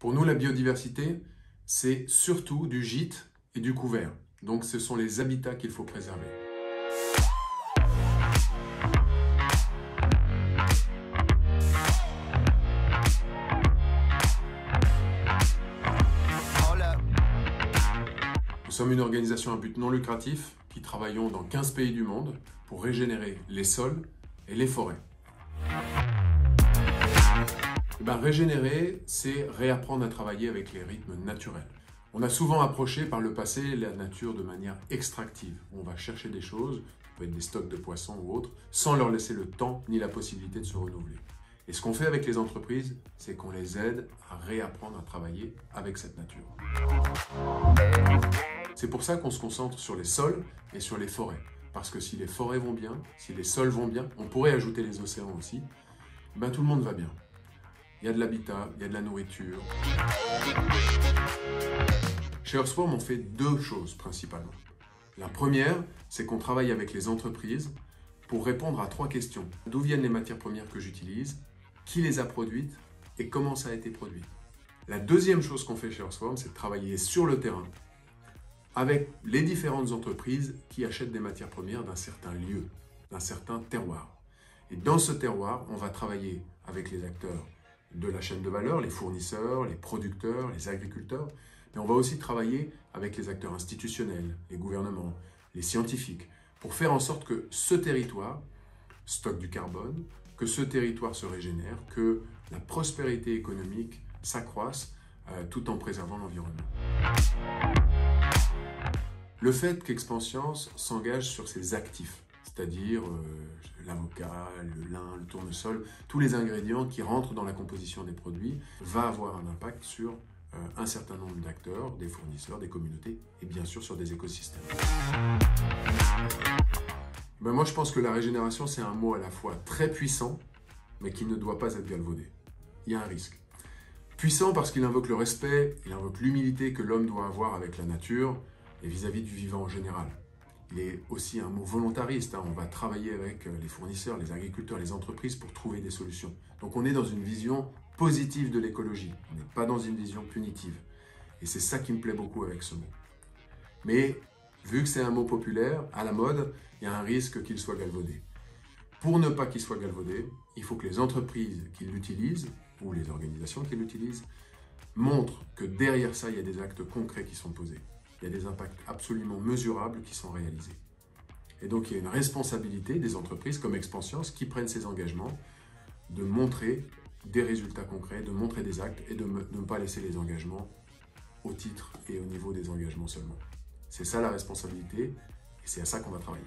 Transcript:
Pour nous, la biodiversité, c'est surtout du gîte et du couvert. Donc ce sont les habitats qu'il faut préserver. Nous sommes une organisation à but non lucratif qui travaillons dans 15 pays du monde pour régénérer les sols et les forêts. Régénérer, c'est réapprendre à travailler avec les rythmes naturels. On a souvent approché par le passé la nature de manière extractive. On va chercher des choses, ça peut être des stocks de poissons ou autres, sans leur laisser le temps ni la possibilité de se renouveler. Et ce qu'on fait avec les entreprises, c'est qu'on les aide à réapprendre à travailler avec cette nature. C'est pour ça qu'on se concentre sur les sols et sur les forêts. Parce que si les forêts vont bien, si les sols vont bien, on pourrait ajouter les océans aussi, tout le monde va bien. Il y a de l'habitat, il y a de la nourriture. Chez Earthworm, on fait deux choses principalement. La première, c'est qu'on travaille avec les entreprises pour répondre à 3 questions. D'où viennent les matières premières que j'utilise? Qui les a produites? Et comment ça a été produit? La deuxième chose qu'on fait chez Earthworm, c'est de travailler sur le terrain avec les différentes entreprises qui achètent des matières premières d'un certain lieu, d'un certain terroir. Et dans ce terroir, on va travailler avec les acteurs de la chaîne de valeur, les fournisseurs, les producteurs, les agriculteurs, mais on va aussi travailler avec les acteurs institutionnels, les gouvernements, les scientifiques, pour faire en sorte que ce territoire stocke du carbone, que ce territoire se régénère, que la prospérité économique s'accroisse tout en préservant l'environnement. Le fait qu'Expanscience s'engage sur ses actifs, c'est-à-dire l'avocat, le lin, le tournesol, tous les ingrédients qui rentrent dans la composition des produits, va avoir un impact sur un certain nombre d'acteurs, des fournisseurs, des communautés et bien sûr sur des écosystèmes. Moi je pense que la régénération c'est un mot à la fois très puissant mais qui ne doit pas être galvaudé. Il y a un risque. Puissant parce qu'il invoque le respect, il invoque l'humilité que l'homme doit avoir avec la nature et vis-à-vis du vivant en général. Il est aussi un mot volontariste, on va travailler avec les fournisseurs, les agriculteurs, les entreprises pour trouver des solutions. Donc on est dans une vision positive de l'écologie, on n'est pas dans une vision punitive. Et c'est ça qui me plaît beaucoup avec ce mot. Mais vu que c'est un mot populaire, à la mode, il y a un risque qu'il soit galvaudé. Pour ne pas qu'il soit galvaudé, il faut que les entreprises qui l'utilisent, ou les organisations qui l'utilisent, montrent que derrière ça, il y a des actes concrets qui sont posés. Il y a des impacts absolument mesurables qui sont réalisés. Et donc, il y a une responsabilité des entreprises comme Expanscience qui prennent ces engagements de montrer des résultats concrets, de montrer des actes et de ne pas laisser les engagements au titre et au niveau des engagements seulement. C'est ça la responsabilité et c'est à ça qu'on va travailler.